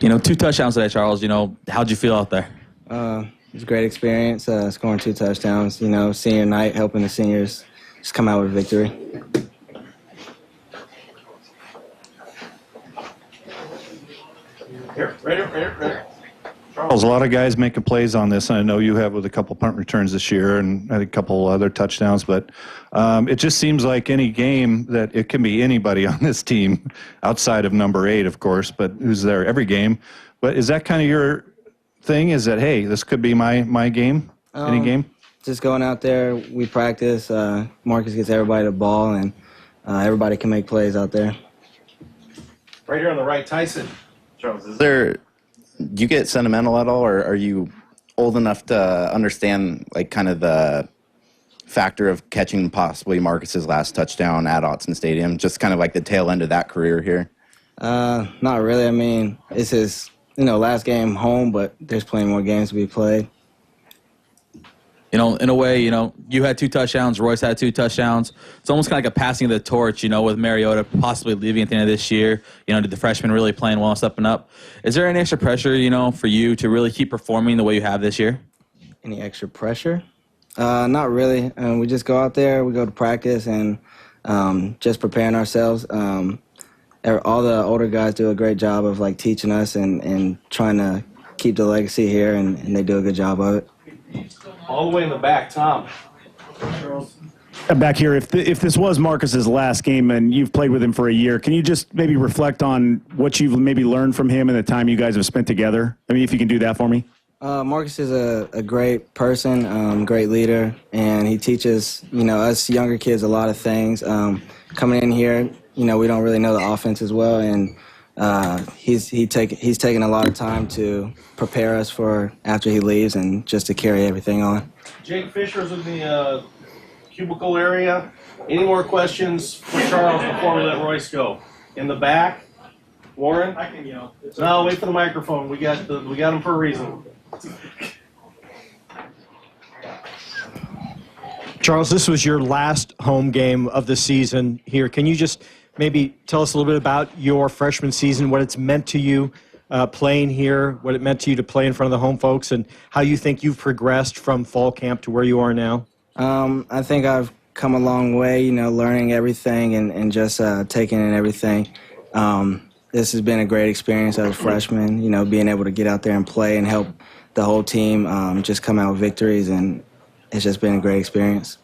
Two touchdowns today, Charles. How'd you feel out there? It was a great experience, scoring 2 touchdowns. Senior night, helping the seniors just come out with victory. Here, right here. Charles, a lot of guys making plays on this, and I know you have with a couple punt returns this year and had a couple other touchdowns, but it just seems like any game that it can be anybody on this team outside of number 8, of course, but who's there every game. But is that kind of your thing? Is that, hey, this could be my game, any game? Just going out there, we practice. Marcus gets everybody the ball, and everybody can make plays out there. Right here on the right, Tyson. Charles, do you get sentimental at all, or are you old enough to understand kind of the factor of catching possibly Marcus's last touchdown at Autzen Stadium, just kind of like the tail end of that career here? Not really. I mean, it's his last game home, but there's plenty more games to be played. In a way, you had 2 touchdowns, Royce had 2 touchdowns. It's almost kind of like a passing of the torch, with Mariota possibly leaving at the end of this year. Did the freshmen really playing well and stepping up? Is there any extra pressure, for you to really keep performing the way you have this year? Any extra pressure? Not really. We just go out there, we go to practice, and just preparing ourselves. All the older guys do a great job of teaching us and trying to keep the legacy here, and they do a good job of it. All the way in the back, Tom. Back here, if this was Marcus's last game and you've played with him for a year, can you just maybe reflect on what you've maybe learned from him and the time you guys have spent together? I mean, if you can do that for me. Marcus is a great person, great leader, and he teaches us younger kids a lot of things. Coming in here, we don't really know the offense as well, and he's taken a lot of time to prepare us for after he leaves and just to carry everything on. Jake Fisher's in the cubicle area. Any more questions for Charles before we let Royce go? In the back, Warren. I can yell. No, wait for the microphone. We got him for a reason. Charles, this was your last home game of the season here. Can you just maybe tell us a little bit about your freshman season, what it's meant to you playing here, what it meant to you to play in front of the home folks, and how you think you've progressed from fall camp to where you are now? I think I've come a long way, learning everything and just taking in everything. This has been a great experience as a freshman, being able to get out there and play and help the whole team just come out with victories, and it's just been a great experience.